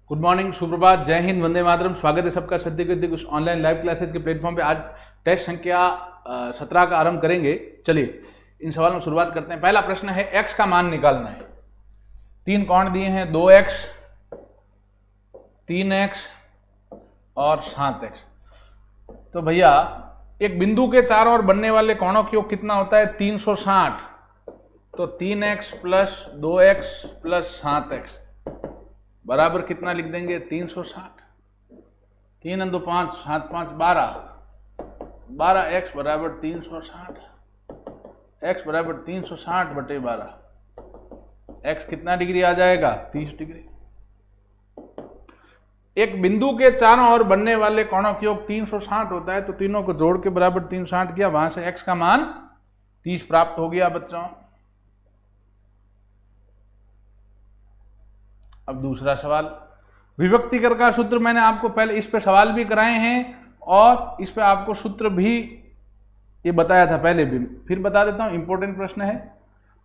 Good morning, सुप्रभात, जय हिंद, वंदे मातरम। स्वागत है सबका सद्य कुछ ऑनलाइन लाइव क्लासेज के प्लेटफॉर्म पे। आज टेस्ट संख्या 17 का आरंभ करेंगे। चलिए इन सवालों में शुरुआत करते हैं। पहला प्रश्न है x का मान निकालना है। 3 कोण दिए हैं, 2x, 3x और 7x। तो भैया एक बिंदु के चारों ओर बनने वाले कोणों की योग कितना होता है? 360। तो 3x plus 2x plus 7x बराबर कितना लिख देंगे? 360। 3 2 5, 7 5 12, 12x बराबर 360। x बराबर 360 बटे 12। x कितना डिग्री आ जाएगा? 30 डिग्री। एक बिंदु के चारों ओर बनने वाले कोणों की योग 360 होता है, तो तीनों को जोड़ के बराबर 360 किया, वहां से x का मान 30 प्राप्त हो गया बच्चों। अब दूसरा सवाल, विभक्ति कर का सूत्र मैंने आपको पहले इस पे सवाल भी कराए हैं और इस पे आपको सूत्र भी ये बताया था पहले भी, फिर बता देता हूं। इंपॉर्टेंट प्रश्न है।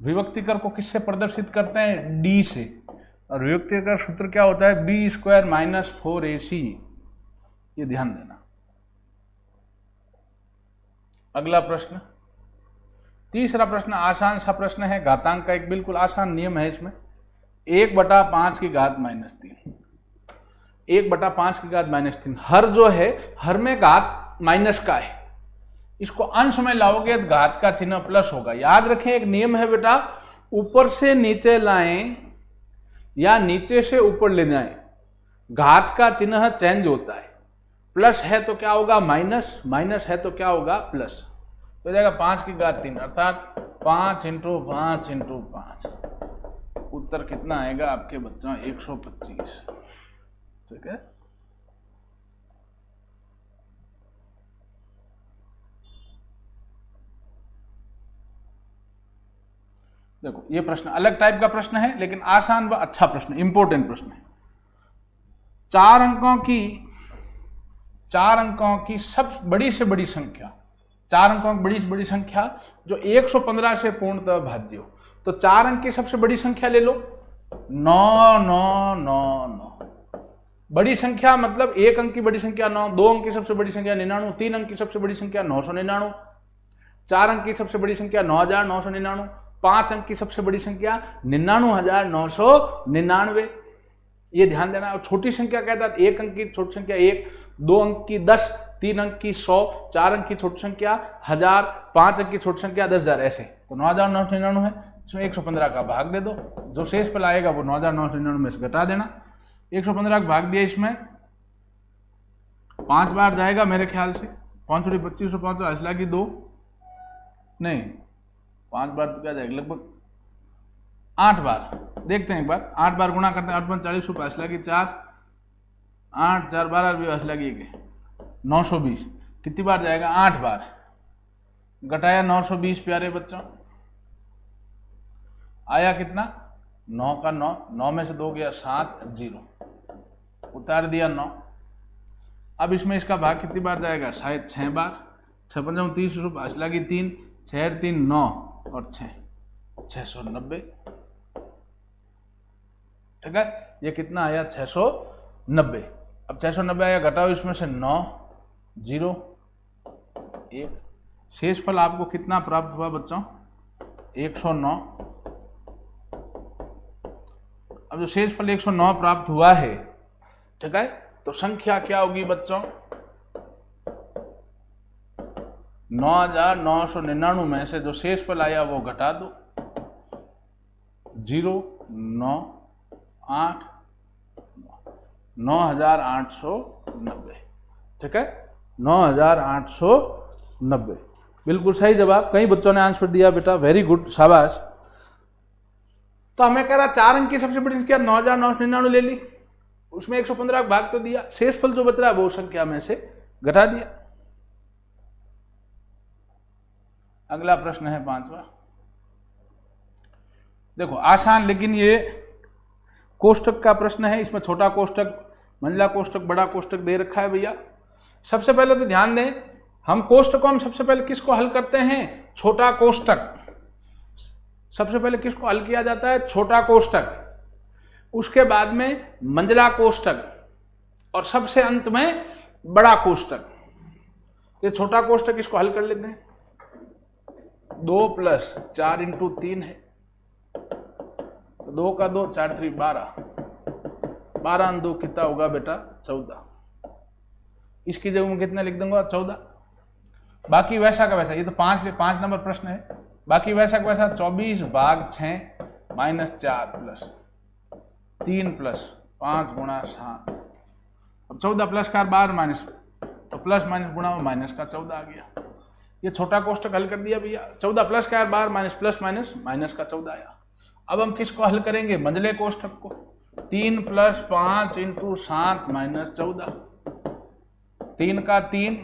विभक्ति कर को किससे प्रदर्शित करते हैं? डी से। और विभक्ति कर सूत्र क्या होता है? B square minus 4ac। ये ध्यान देना। अगला प्रश्न, तीसरा प्रश्न आसान सा प्रश्न है, घातांक का एक बिल्कुल आसान नियम है इसमें। 1/5 की घात -3। 1/5 की घात -3। हर जो है, हर में घात माइनस का है। इसको अंश में लाओगे तो घात का चिन्ह प्लस होगा। याद रखें एक नियम है बेटा, ऊपर से नीचे लाएं या नीचे से ऊपर ले जाएं, घात का चिन्ह चेंज होता है। प्लस है तो क्या होगा? माइनस, माइनस है तो क्या होगा? प्लस। तो जाएगा 5 की घात 3 अर्थात 5 × 5 × 5। उत्तर कितना आएगा आपके बच्चों? 125। ठीक है। देखो ये प्रश्न अलग टाइप का प्रश्न है, लेकिन आसान व अच्छा प्रश्न, इंपॉर्टेंट प्रश्न है। 4 अंकों की सब बड़ी से बड़ी संख्या, 4 अंकों की बड़ी से बड़ी संख्या जो 115 से पूर्णतः भाज्य हो। तो 4 अंक की सबसे बड़ी संख्या ले लो, 9 9 9 9। बड़ी संख्या मतलब 1 अंक की बड़ी संख्या 9, 2 अंक की सबसे बड़ी संख्या 99, 3 अंक की सबसे बड़ी संख्या 999, 4 अंक की सबसे बड़ी संख्या 9999, 5 अंक की सबसे बड़ी संख्या 99999। ये ध्यान देना। और छोटी संख्या कहता है 1 अंक की छोटी संख्या 1, 2 अंक की 10, 3 अंक की 100, 4 अंक की छोटी संख्या 1000, 5 अंक की छोटी संख्या 10,000। ऐसे तो 9999 है, इसमें 115 का भाग दे दो, जो शेष पर आएगा वो 9999 में से घटा देना। 115 का भाग दिया, इसमें 5 बार जाएगा मेरे ख्याल से। 5 × 25 5 असला की 2 नहीं, 5 बार तो क्या जाएगा? लगभग 8 बार। देखते हैं एक बार, 8 बार गुणा करते हैं। 8 × 40 रुपये असला की 4, 8 4 12 भी असला की 920। कितनी बार जाएगा? 8 बार। घटाया 920 प्यारे बच्चों, आया कितना? 9 का 9, 9 में से 2 गया 7, 0 उतार दिया 9। अब इसमें इसका भाग कितनी बार जाएगा? शायद 6 बार। 6 × 30 रुपये असला की 3, 6 3 9 और 6 690। ठीक है, ये कितना आया? 690। अब 690 आया, घटाओ इसमें से 9 0 1। शेष फल आपको कितना प्राप्त हुआ बच्चों? 109। अब जो शेष फल 109 प्राप्त हुआ है, ठीक है, तो संख्या क्या होगी बच्चों? 9999 में से जो शेष फल आया वो घटा दो, 0 9 8 9890। ठीक है, 9890 बिल्कुल सही जवाब। कई बच्चों ने आंसर दिया बेटा, वेरी गुड, शाबाश। तो हमें कह रहा 4 अंक की सबसे बड़ी संख्या 9999 ले ली, उसमें 115 भाग तो दिया, शेष फल जो बच रहा है वो संख्या में से घटा दिया। अगला प्रश्न है 5वां। देखो आसान, लेकिन ये कोष्टक का प्रश्न है। इसमें छोटा कोष्टक, मंझला कोष्टक, बड़ा कोष्टक दे रखा है भैया। सबसे पहले तो ध्यान दें, हम कोष्टकों में सबसे पहले किसको हल करते हैं? छोटा कोष्टक। सबसे पहले किसको हल किया जाता है? छोटा कोष्टक। उसके बाद में मंझला कोष्टक और सबसे अंत में बड़ा कोष्टक। ये छोटा कोष्टक इसको हल कर लेते हैं। 2 + 4 × 3 है, 2 का 2, 4 3 12, 12 × 2 कितना होगा बेटा 14। इसकी जगह में कितना लिख दूंगा 14। बाकी वैसा का वैसा, ये तो 5 नंबर प्रश्न है। बाकी वैसा का वैसा 24 भाग 6 -4 + 3 + 5 × 7। अब 14 प्लस का 12 माइनस, तो प्लस माइनस गुणा में माइनस का 14 आ गया। ये छोटा कोष्टक हल कर दिया भैया। 14 प्लस का 12 माइनस प्लस माइनस माइनस का 14 आया। अब हम किसको हल करेंगे? मंझले कोष्टक को। 3 + 5 × 7 - 14, 3 का 3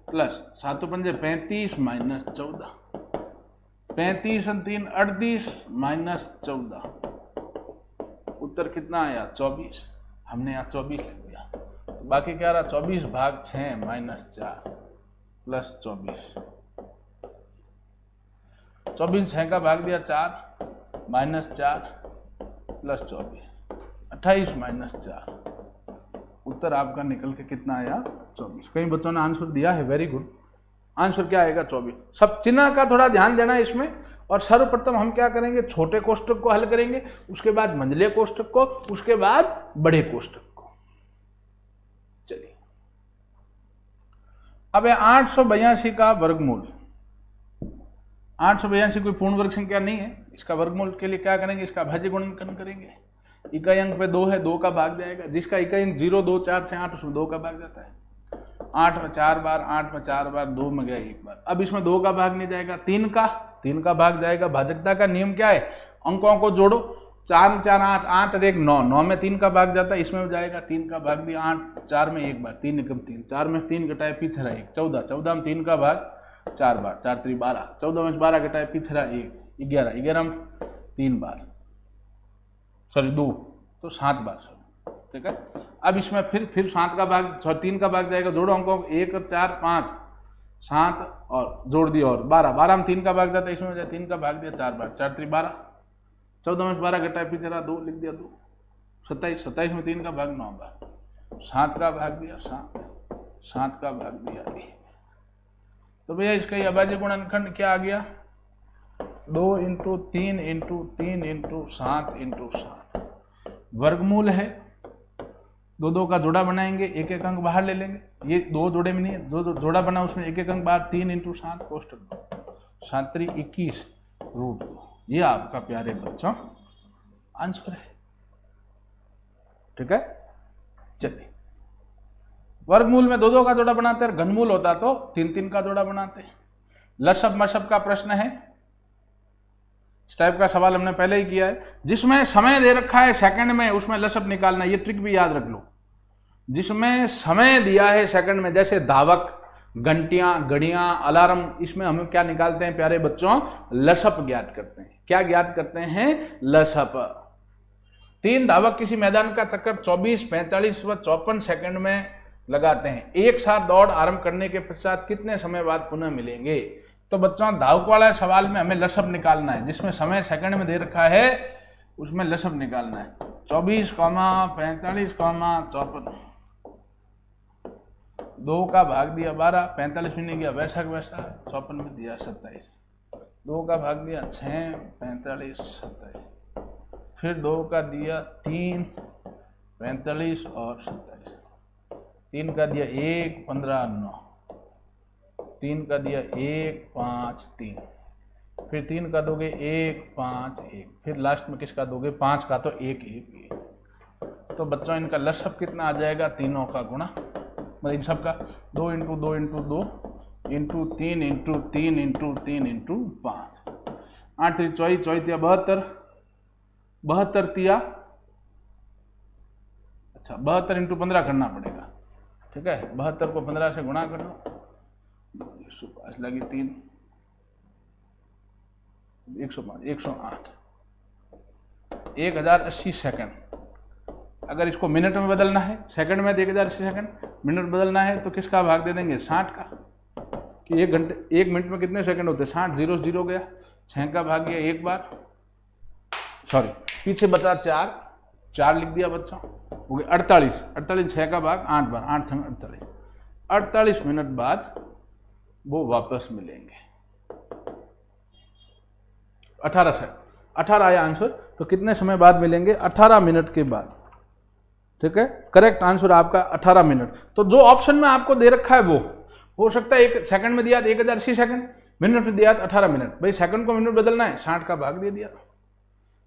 प्लस 7 × 5 35 - 14, 35 × 3 38 - 14। उत्तर कितना आया 24। हमने यहाँ 24 लिख दिया। तो बाकी क्या रहा 24 भाग 6 -4 + 24। 24 6 का भाग दिया 4 -4 + 24, 28 - 4। उत्तर आपका निकल के कितना आया 24। कई बच्चों ने आंसर दिया है, वेरी गुड। आंसर क्या आएगा 24। सब चिन्ह का थोड़ा ध्यान देना है इसमें। और सर्वप्रथम हम क्या करेंगे? छोटे कोष्टक को हल करेंगे, उसके बाद मंझले कोष्टक को, उसके बाद बड़े कोष्टक को। चलिए अब 882 का वर्गमूल। 882 कोई पूर्ण वर्ग संख्या नहीं है। इसका वर्गमूल के लिए क्या करेंगे? इसका भाज्य गुणनखंड करेंगे। इकाई अंक पे 2 है, 2 का भाग जाएगा। जिसका इकाई अंक 0 2 4 6 8 उसमें 2 का भाग जाता है। 8 में 4 बार, 8 में 4 बार, 2 में गया 1 बार। अब इसमें 2 का भाग नहीं जाएगा, 3 का भाग जाएगा। भाजकता का नियम क्या है? अंकों को जोड़ो। 4 में 4 8, 8 और 1 9, 9 में 3 का भाग जाता है। इसमें जाएगा 3 का भाग दिया 8, 4 में 1 बार, 3 एकम 3, 4 में 3 घटाए पीछे रहा 1, 14, 14 में 3 का भाग 4 बार, 4 3 12, 14 में 12 घटाए पीछे रहा 1, 11, 11 में 3 बार, सॉरी 2, तो 7 बार। ठीक है। अब इसमें फिर 7 का भाग, 3 का भाग जाएगा। जोड़ो अंकों 1 और 4 5, 7 और जोड़ दिया और 12, 12 में 3 का भाग जाता है। इसमें जाए 3 का भाग दिया 4 बार, 4 3 12, 14 में 12 घटाए पीछे रहा 2, लिख दिया 2, 27, 27 में 3 का भाग 9 बार, 7 का भाग दिया 7, 7 का भाग दिया 1। तो भैया इसका ये अभाज्य गुणनखंड क्या आ गया? 2 × 3 × 3 × 7 × 7। वर्गमूल है। 2 का जोड़ा बनाएंगे, 1 अंक बाहर ले लेंगे। ये 2 जोड़े में नहीं है, जो जोड़ा बना उसमें 1 अंक बाहर। 3 × 7 कोष्टक 7 3 21 √2। ये आपका प्यारे बच्चों आंसर है। ठीक है। चलिए, वर्गमूल में 2 का जोड़ा बनाते हैं, घनमूल होता तो 3 का जोड़ा बनाते हैं। लसब मशब का प्रश्न है। इस टाइप का सवाल हमने पहले ही किया है। जिसमें समय दे रखा है सेकंड में, उसमें लसब निकालना। ये ट्रिक भी याद रख लो। जिसमें समय दिया है सेकंड में, जैसे धावक, घंटियां, घड़ियां, अलार्म, इसमें हम क्या निकालते हैं प्यारे बच्चों? लसप ज्ञात करते हैं। क्या ज्ञात करते हैं? लसप। 3 धावक किसी मैदान का चक्कर 24, 45 व 54 सेकंड में लगाते हैं। एक साथ दौड़ आरंभ करने के पश्चात कितने समय बाद पुनः मिलेंगे? तो बच्चों धावक वाला सवाल में हमें लसब निकालना है। जिसमें समय सेकंड में दे रखा है उसमें लसब निकालना है। 24, 45, 54, 2 का भाग दिया 12, 45 में नहीं गया वैसा का वैसा, 54 में दिया 27, 2 का भाग दिया 6, 45, 27, फिर 2 का दिया 3, 45 और 27, 3 का दिया 1, 15, 9, 3 का दिया 1, 5, 3, फिर 3 का दोगे 1, 5, 1, फिर लास्ट में किसका दोगे? 5 का, तो 1, 1, 1। तो बच्चों इनका लसब कितना आ जाएगा? तीनों का गुणा, मतलब इन सब का 2 × 2 × 2 × 3 × 3 × 3 × 5, 8 3 24, 24 72, 72 अच्छा 72 × 15 करना पड़ेगा। ठीक है। 72 को 15 से गुणा कर लो, 105 लगी 3, 105, 108, 1080 सेकंड। अगर इसको मिनट में बदलना है, सेकंड में 1080 सेकंड, मिनट बदलना है तो किसका भाग दे देंगे? 60 का। कि 1 घंटे 1 मिनट में कितने सेकंड होते हैं? 60, 0 0 गया, 6 का भाग गया 1 बार, सॉरी पीछे बचा 4, 4 लिख दिया बच्चों, हो गया 48, 48 6 का भाग 8 बार, 8 48, 48 मिनट बाद वो वापस मिलेंगे। 18 आया आंसर, तो कितने समय बाद मिलेंगे? 18 मिनट के बाद। ठीक है, करेक्ट आंसर आपका 18 मिनट। तो जो ऑप्शन में आपको दे रखा है वो हो सकता है 1 सेकंड में दिया 1080 सेकंड, मिनट में दिया 18 मिनट। भाई सेकंड को मिनट बदलना है, 60 का भाग दे दिया।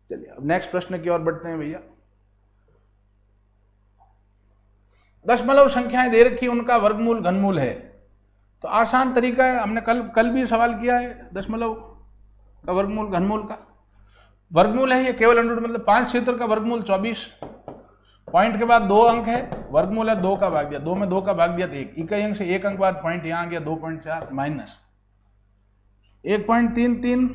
चलिए अब नेक्स्ट प्रश्न की ओर बढ़ते हैं भैया। दशमलव संख्याएं दे रखी, उनका वर्गमूल घनमूल है। तो आसान तरीका है, हमने कल भी सवाल किया है दशमलव का वर्गमूल घनमूल का। वर्गमूल है ये केवल अंडर रूट, मतलब 5 क्षेत्र का वर्गमूल 24, पॉइंट के बाद 2 अंक है, वर्गमूल है 2 का भाग दिया, 2 में 2 का भाग दिया तो 1, इकाई अंक से 1 अंक बाद पॉइंट यहां आ गया 2.4 माइनस 1.33,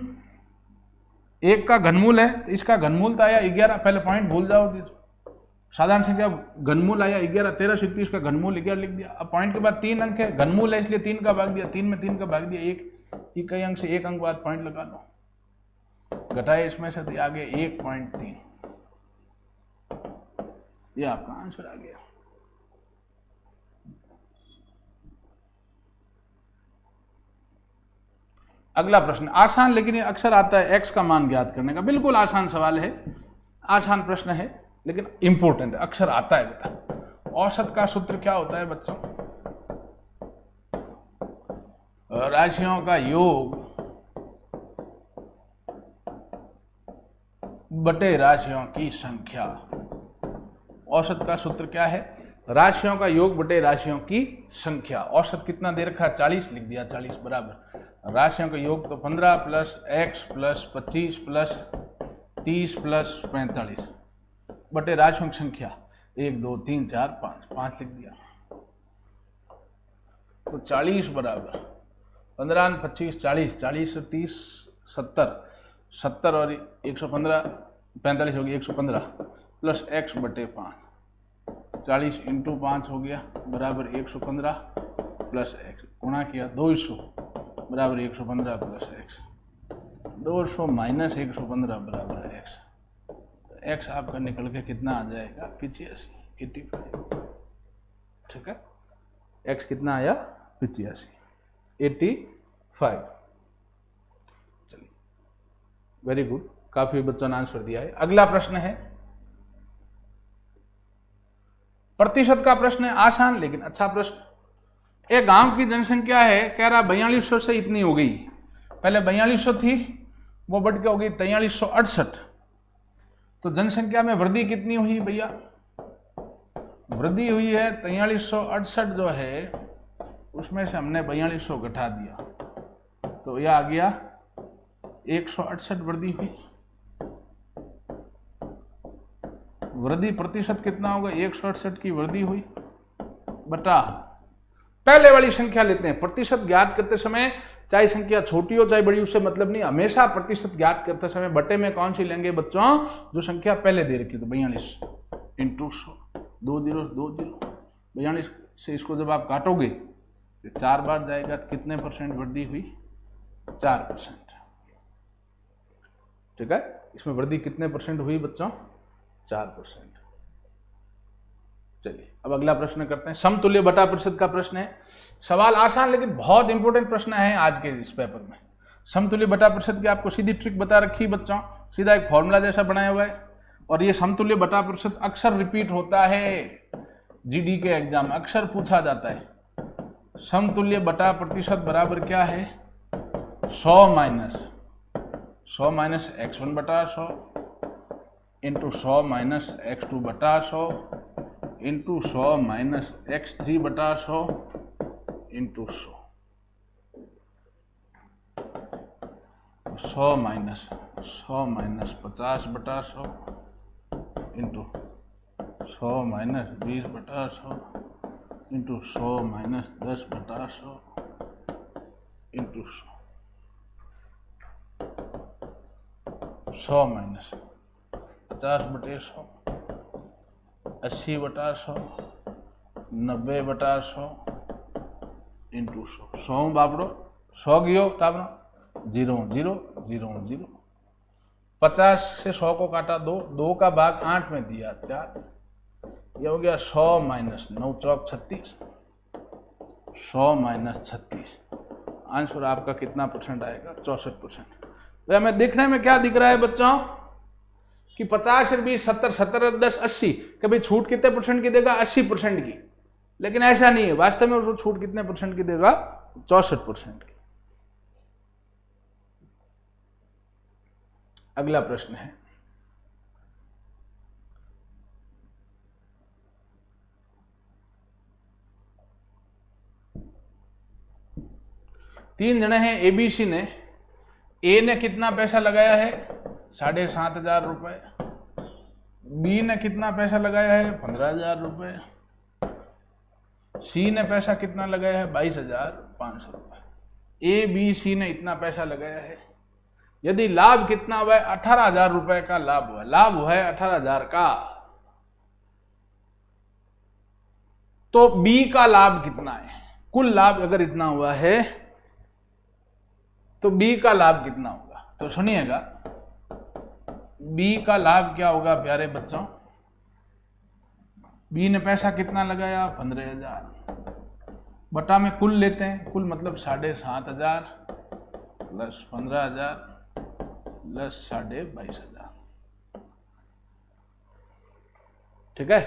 1 का घनमूल है तो इसका घनमूल तो आया 11, पहले पॉइंट भूल जाओ, साधारण संख्या घनमूल आया 11, 13 से 30 का घनमूल 11 लिख दिया। अब पॉइंट के बाद 3 अंक है, घनमूल है इसलिए 3 का भाग दिया, 3 में 3 का भाग दिया 1, इकाई अंक से 1 अंक बाद पॉइंट लगा लो, घटाए इसमें से तो आ गया 1.3, ये आपका आंसर आ गया। अगला प्रश्न आसान, लेकिन ये अक्सर आता है, x का मान ज्ञात करने का। बिल्कुल आसान सवाल है, आसान प्रश्न है लेकिन इंपॉर्टेंट है, अक्सर आता है बेटा। औसत का सूत्र क्या होता है बच्चों? राशियों का योग बटे राशियों की संख्या। औसत का सूत्र क्या है? राशियों का योग बटे राशियों की संख्या। औसत कितना दे रखा है? 40 लिख दिया, 40 बराबर राशियों का योग तो 15 plus x plus 25 plus 30 plus 45 बटे राशियों की संख्या 1 2 3 4 5, 5 लिख दिया। तो 40 बराबर 15 25 40, 40 से 30 70, 70 और 115 45 हो गया 115 प्लस x बटे 5, 40 इंटू 5 हो गया बराबर 115 प्लस x, गुणा किया 200 बराबर 115 प्लस x, 200 माइनस 115 बराबर x, x आपका निकल के कितना आ जाएगा? 85। ठीक है, x कितना आया? 85। चलिए वेरी गुड, काफी बच्चों ने आंसर दिया है। अगला प्रश्न है प्रतिशत का प्रश्न है, आसान लेकिन अच्छा प्रश्न। एक गांव की जनसंख्या है, कह रहा 4200 से इतनी हो गई, पहले 4200 थी वो बढ़ के हो गई 4368, तो जनसंख्या में वृद्धि कितनी हुई भैया? वृद्धि हुई है 4368 जो है उसमें से हमने 4200 घटा दिया तो यह आ गया 168 वृद्धि हुई। वृद्धि प्रतिशत कितना होगा? 168 की वृद्धि हुई बटा पहले वाली संख्या लेते हैं। प्रतिशत ज्ञात करते समय चाहे संख्या छोटी हो चाहे बड़ी, उससे मतलब नहीं, हमेशा प्रतिशत ज्ञात करते समय बटे में कौन सी लेंगे बच्चों? जो संख्या पहले दे रखी, तो 42 इंटू 100, 2 0 2 0, 42 से इसको जब आप काटोगे तो 4 बार जाएगा तो कितने परसेंट वृद्धि हुई? 4%। ठीक है, इसमें वृद्धि कितने परसेंट हुई बच्चों? 4%। चलिए अब अगला प्रश्न करते हैं, समतुल्य बटा प्रतिशत का प्रश्न है। सवाल आसान लेकिन बहुत इंपॉर्टेंट प्रश्न है आज के इस पेपर में। समतुल्य बटा प्रतिशत की आपको सीधी ट्रिक बता रखी है बच्चों, सीधा एक फॉर्मूला जैसा बनाया हुआ है, और ये समतुल्य बटा प्रतिशत अक्सर रिपीट होता है, जीडी के एग्जाम में अक्सर पूछा जाता है। समतुल्य बटा प्रतिशत बराबर क्या है? 100 माइनस x1 बटा 100 इंटू 100 माइनस x2 बटा 100 इंटू 100 माइनस x3 बटा 100 इंटू 100 माइनस 50 बटा 100 इंटू 100 माइनस 20 बटा 100 इंटू 100 माइनस 10 बटा 100 इंटू 100 माइनस 50 बटे 100, 80 बटा 100, 90 बटा 100 इंटू 100, 100 बापड़ो 100 गयो तापनो 0 0 0 0, 50 से 100 को काटा 2, 2 का भाग 8 में दिया 4, ये हो गया 100 माइनस 9 चौक 36, 100 माइनस 36, आंसर आपका कितना परसेंट आएगा? 64%। तो हमें देखने में क्या दिख रहा है बच्चों कि 50 और 20 70, 70 और 10 80, कभी छूट कितने परसेंट की देगा? 80% की। लेकिन ऐसा नहीं है, वास्तव में उसको छूट कितने परसेंट की देगा? 64% की। अगला प्रश्न है, तीन जने हैं एबीसी ने, ए ने कितना पैसा लगाया है? 7,500 रुपए, बी ने कितना पैसा लगाया है? 15,000 रुपए, सी ने पैसा कितना लगाया है? 22,500 रुपए। ए बी सी ने इतना पैसा लगाया है। यदि लाभ कितना हुआ है? 18,000 रुपए का लाभ हुआ, लाभ हुआ है 18,000 का, तो बी का लाभ कितना है? कुल लाभ अगर इतना हुआ है तो बी का लाभ कितना होगा? तो सुनिएगा, बी का लाभ क्या होगा प्यारे बच्चों? बी ने पैसा कितना लगाया? 15,000, बटा में कुल लेते हैं, कुल मतलब 7,500 प्लस 15,000 प्लस 22,500, ठीक है,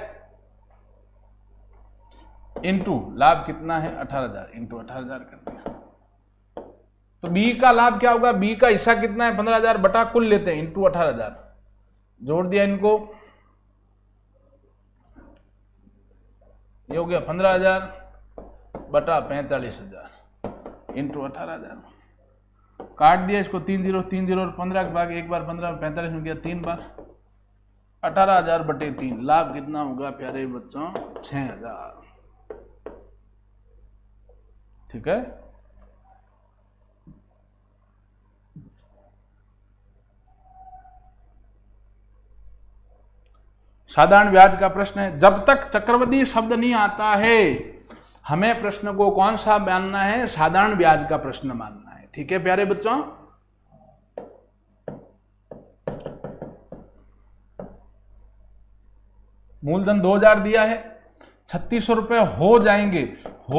इंटू लाभ कितना है? 18,000, इंटू 18,000 कर दिया। तो बी का लाभ क्या होगा? बी का हिस्सा कितना है? 15,000, बटा कुल लेते हैं, इंटू 18,000, जोड़ दिया इनको, ये हो गया 15,000 बटा 45,000 इंटू 18,000, काट दिया इसको, 3 0 3 0 और 15 के भाग एक बार 15, 45 में गया 3 बार, 18,000 बटे 3, लाभ कितना होगा प्यारे बच्चों? 6,000, ठीक है। साधारण ब्याज का प्रश्न है, जब तक चक्रवृद्धि शब्द नहीं आता है हमें प्रश्न को कौन सा मानना है? साधारण ब्याज का प्रश्न मानना है, ठीक है प्यारे बच्चों। मूलधन 2,000 दिया है, 3,600 रुपए हो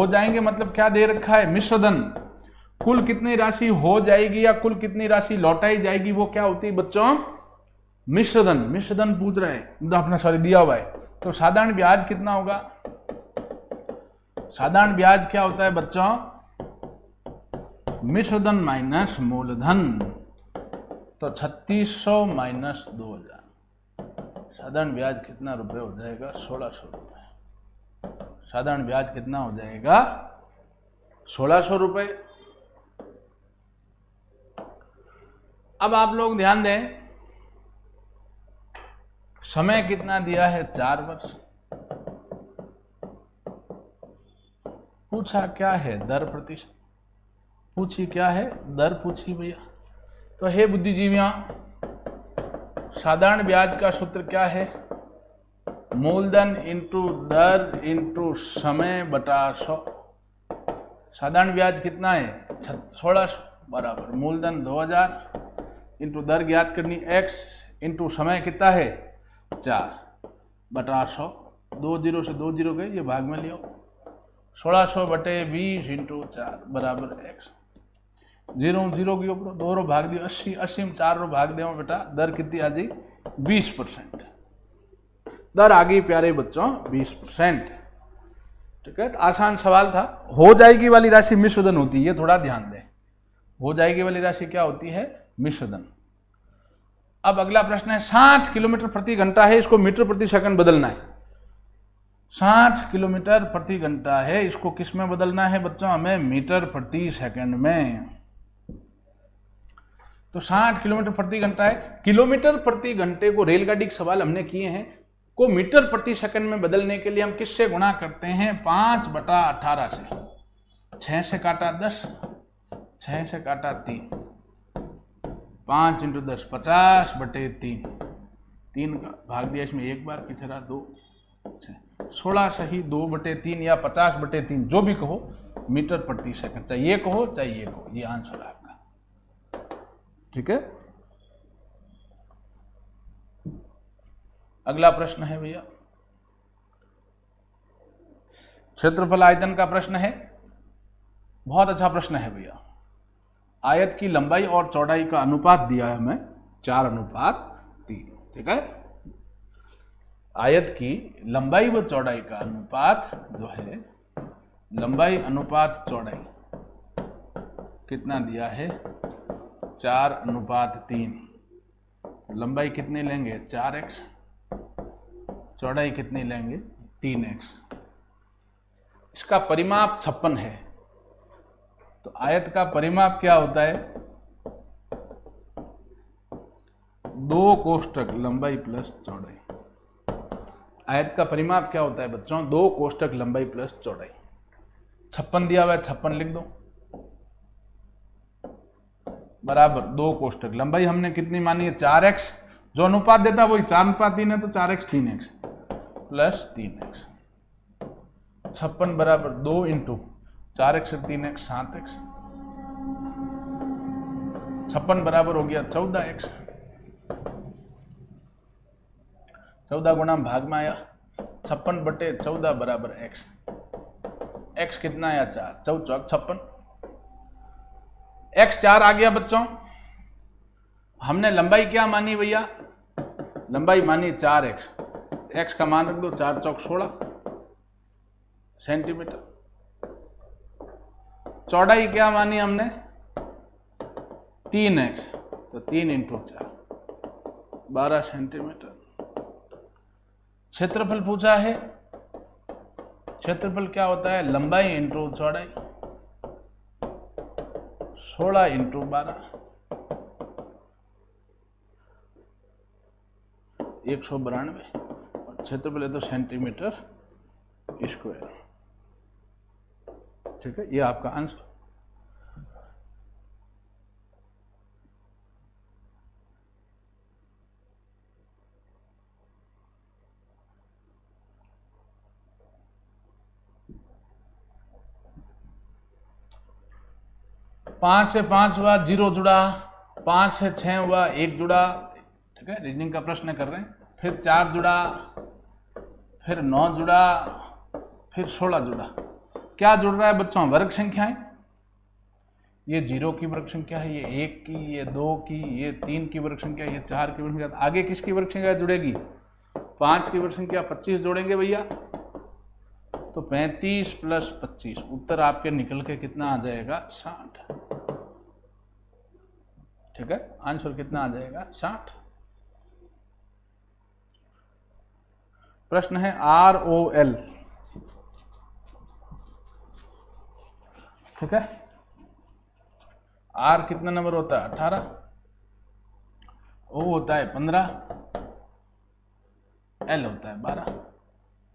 जाएंगे मतलब क्या दे रखा है? मिश्रधन। कुल कितनी राशि हो जाएगी या कुल कितनी राशि लौटाई जाएगी, वो क्या होती है बच्चों? मिश्रधन। मिश्रधन पूछ रहे हैं, अपना सॉरी दिया हुआ है। तो साधारण ब्याज कितना होगा? साधारण ब्याज क्या होता है बच्चों? मिश्रधन माइनस मूलधन, तो 3,600 माइनस 2,000, साधारण ब्याज कितना रुपए हो जाएगा? 1,600 रुपए। साधारण ब्याज कितना हो जाएगा? 1,600 रुपए। अब आप लोग ध्यान दें, समय कितना दिया है? 4 वर्ष। पूछा क्या है? दर प्रतिशत पूछी, क्या है? दर पूछी भैया। तो हे बुद्धिजीवियों, साधारण ब्याज का सूत्र क्या है? मूलधन इंटू दर इंटू समय बटा 100। साधारण ब्याज कितना है? 1,600 बराबर मूलधन 2,000 इंटू दर ज्ञात करनी x इंटू समय कितना है? 4 बटा 100, 2 0 से 2 0 गए, ये भाग में लियो, 1,600 बटे 20 इंटू 4 बराबर x, 0 0 के ऊपर 2 रो भाग दियो, 80 80 में 4 रो भाग दे बेटा, दर कितनी आ गई? 20%। दर आ गई प्यारे बच्चों 20%, ठीक है। आसान सवाल था। हो जाएगी वाली राशि मिश्रधन होती है, ये थोड़ा ध्यान दें। हो जाएगी वाली राशि क्या होती है? मिश्रधन। अब अगला प्रश्न है, 60 किलोमीटर प्रति घंटा है, इसको मीटर प्रति सेकंड बदलना है। 60 किलोमीटर प्रति घंटा है, इसको किस में बदलना है बच्चों? हमें मीटर प्रति सेकंड में। तो 60 किलोमीटर प्रति घंटा है, किलोमीटर प्रति घंटे को रेलगाड़ी के सवाल हमने किए हैं, को मीटर प्रति सेकंड में बदलने के लिए हम किससे गुणा करते हैं? 5 बटा 18 से। 6 से काटा 10, 6 से काटा 3, 5 इंटू 10 50 बटे 3, 3 का भाग दिया इसमें एक बार, पीछे रहा 2, 16 सही 2 बटे 3 या 50 बटे 3, जो भी कहो, मीटर प्रति सेकंड, चाहे ये कहो चाहे ये कहो, ये आंसर है आपका, ठीक है। अगला प्रश्न है भैया, क्षेत्रफल आयतन का प्रश्न है। बहुत अच्छा प्रश्न है भैया। आयत की लंबाई और चौड़ाई का अनुपात दिया है हमें 4:3, ठीक है। आयत की लंबाई व चौड़ाई का अनुपात जो है, लंबाई अनुपात चौड़ाई कितना दिया है, 4:3। लंबाई कितनी लेंगे, 4x, चौड़ाई कितनी लेंगे, 3x। इसका परिमाप 56 है। तो आयत का परिमाप क्या होता है, 2 कोष्ठक लंबाई प्लस चौड़ाई। आयत का परिमाप क्या होता है बच्चों, 2 कोष्ठक लंबाई प्लस चौड़ाई। 56 दिया हुआ है, 56 लिख दो, बराबर 2 कोष्ठक। लंबाई हमने कितनी मानी है, 4x। जो अनुपात देता है वही 4:3 है, तो 4x 3x प्लस 3x। 56 बराबर 2 इंटू 4x से 3x 7x। 56 बराबर हो गया 14x। 14 गुणा भाग में आया, 56/14 बराबर x। x कितना आया, 4, 4 चौक 56। x 4 आ गया बच्चों। हमने लंबाई क्या मानी भैया, लंबाई मानी 4x। x का मान रख दो, 4 चौक 16 सेंटीमीटर। चौड़ाई क्या मानी हमने, 3x, तो 3 इंटू 4 12 सेंटीमीटर। क्षेत्रफल पूछा है। क्षेत्रफल क्या होता है, लंबाई इंटू चौड़ाई, 16 इंटू 12 192। और क्षेत्रफल है तो सेंटीमीटर स्क्वायर, ठीक है। ये आपका आंसर। पांच से 5 हुआ, 0 जुड़ा। 5 से 6 हुआ, 1 जुड़ा, ठीक है। रीजनिंग का प्रश्न कर रहे हैं। फिर 4 जुड़ा, फिर 9 जुड़ा, फिर 16 जुड़ा। क्या जुड़ रहा है बच्चों, वर्ग संख्याएं। ये 0 की वर्ग संख्या है, ये 1 की, ये 2 की, ये 3 की वर्ग संख्या, ये 4 की वर्ग संख्या। आगे किसकी वर्ग संख्या जुड़ेगी, 5 की वर्ग संख्या। 25 जोड़ेंगे भैया, तो 35 प्लस 25, उत्तर आपके निकल के कितना आ जाएगा, 60, ठीक है। आंसर कितना आ जाएगा, 60। प्रश्न है ROL, ठीक है। R कितना नंबर होता है, 18। O होता है 15, L होता है 12।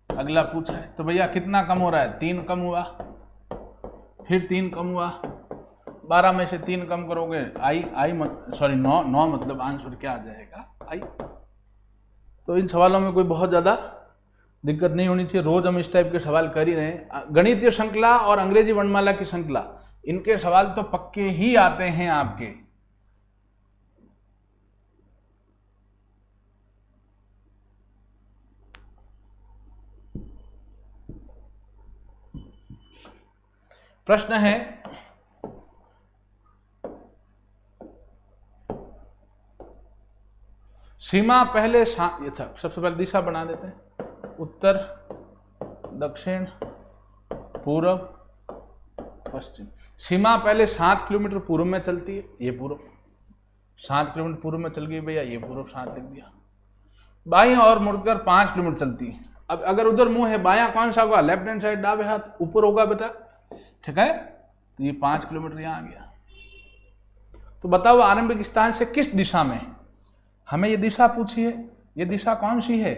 अगला पूछा है, तो भैया कितना कम हो रहा है, 3 कम हुआ, फिर 3 कम हुआ। 12 में से 3 कम करोगे, सॉरी 9 मतलब आंसर क्या आ जाएगा, I। तो इन सवालों में कोई बहुत ज़्यादा दिक्कत नहीं होनी चाहिए। रोज हम इस टाइप के सवाल कर ही रहे हैं। गणितीय श्रृंखला और अंग्रेजी वर्णमाला की श्रृंखला, इनके सवाल तो पक्के ही आते हैं आपके। प्रश्न है, सीमा पहले अच्छा सबसे पहले दिशा बना देते हैं, उत्तर, दक्षिण, पूर्व, पश्चिम। सीमा पहले 7 किलोमीटर पूर्व में चलती है, ये पूर्व। 7 किलोमीटर पूर्व में चल गई भैया, ये पूर्व 7 लिख दिया। बाईं और मुड़कर 5 किलोमीटर चलती है। अब अगर उधर मुंह है, बायां कौन सा होगा, लेफ्ट हैंड साइड, दावे हाथ ऊपर होगा बेटा, ठीक है। तो ये 5 किलोमीटर यहां आ गया। तो बताओ आरंभिक स्थान से किस दिशा में, हमें ये दिशा पूछी है। ये दिशा कौन सी है,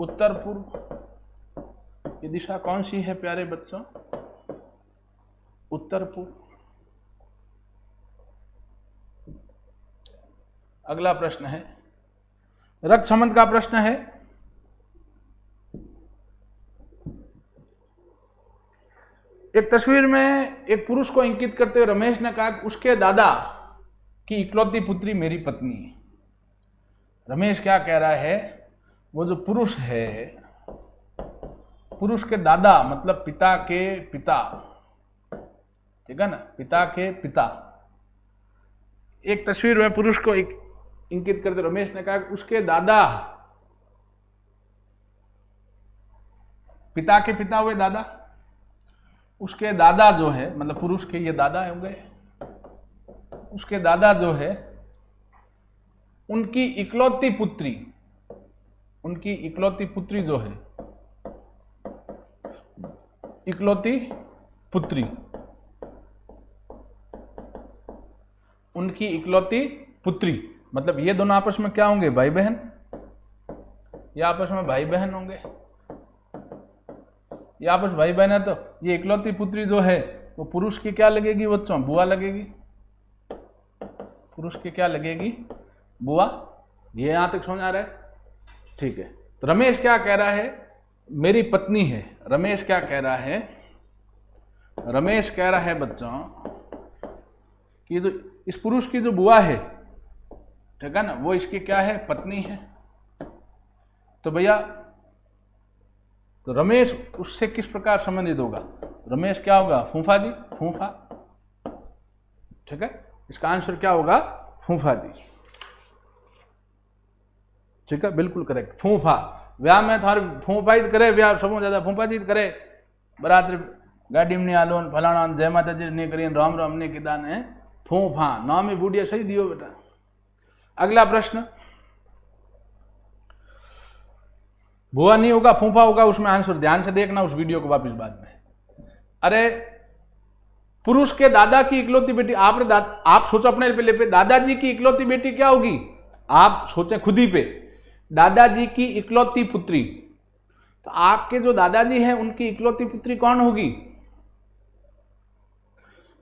उत्तर पूर्व। ये दिशा कौन सी है प्यारे बच्चों, उत्तर पूर्व। अगला प्रश्न है, रक्त संबंध का प्रश्न है। एक तस्वीर में एक पुरुष को इंकित करते हुए रमेश ने कहा कि उसके दादा की इकलौती पुत्री मेरी पत्नी है। रमेश क्या कह रहा है वो जो पुरुष है, पुरुष के दादा मतलब पिता के पिता, ठीक है ना, पिता के पिता। एक तस्वीर में पुरुष को एक इंकित करते रमेश ने कहा कि उसके दादा, पिता के पिता हुए दादा, उसके दादा जो है मतलब पुरुष के ये दादा होंगे, उसके दादा जो है उनकी इकलौती पुत्री, उनकी इकलौती पुत्री जो है, इकलौती पुत्री, उनकी इकलौती पुत्री मतलब ये दोनों आपस में क्या होंगे, भाई बहन, ये आपस में भाई बहन होंगे, ये आपस भाई बहन है। तो ये इकलौती पुत्री जो है वो पुरुष की क्या लगेगी बच्चों, बुआ लगेगी, पुरुष की क्या लगेगी, बुआ। ये यहां तक समझ आ रहा है, ठीक है। तो रमेश क्या कह रहा है, मेरी पत्नी है, रमेश क्या कह रहा है, रमेश कह रहा है बच्चों कि जो इस पुरुष की जो बुआ है, ठीक है ना, वो इसकी क्या है, पत्नी है। तो भैया तो रमेश उससे किस प्रकार संबंधित होगा, रमेश क्या होगा, फूफा जी, फूफा, ठीक है। इसका आंसर क्या होगा, फूफा जी, ठीक है, बिल्कुल करेक्ट, फूफा। ब्याह में थारे फूफा ही करे, ब्याह सब ज्यादा फूफा जी करे, बरातर गाड़ी में नहीं आलो, फलाना जय माता जी नहीं करिए, राम राम ने किदा ने फूफा, नाम ही बूढ़िया सही दियो बेटा। अगला प्रश्न, बुआ नहीं होगा, फूफा होगा, उसमें आंसर ध्यान से देखना उस वीडियो को वापस बाद में। अरे पुरुष के दादा की इकलौती बेटी, आप सोचो अपने पे, दादाजी की इकलौती बेटी क्या होगी, आप सोचें खुद ही पे, दादाजी की इकलौती पुत्री, तो आपके जो दादाजी हैं उनकी इकलौती पुत्री कौन होगी,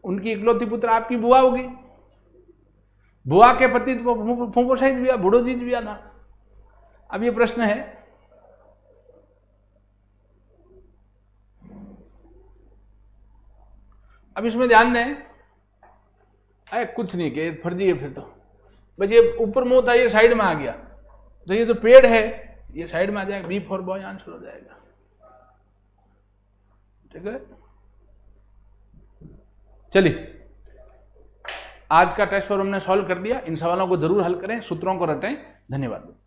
उनकी इकलौती पुत्र आपकी बुआ होगी। बुआ के पति फूफो सहित भी, बूढ़ो जी भी था। अब ये प्रश्न है, अब इसमें ध्यान दें, अरे कुछ नहीं किया, फर्जी है फिर तो, बस ये ऊपर मुंह था, ये साइड में आ गया, तो ये जो पेड़ है ये साइड में आ जाएगा, बी फॉर बॉय आंसर हो जाएगा, ठीक है। चलिए आज का टेस्ट पर हमने सॉल्व कर दिया, इन सवालों को जरूर हल करें, सूत्रों को रटें। धन्यवाद।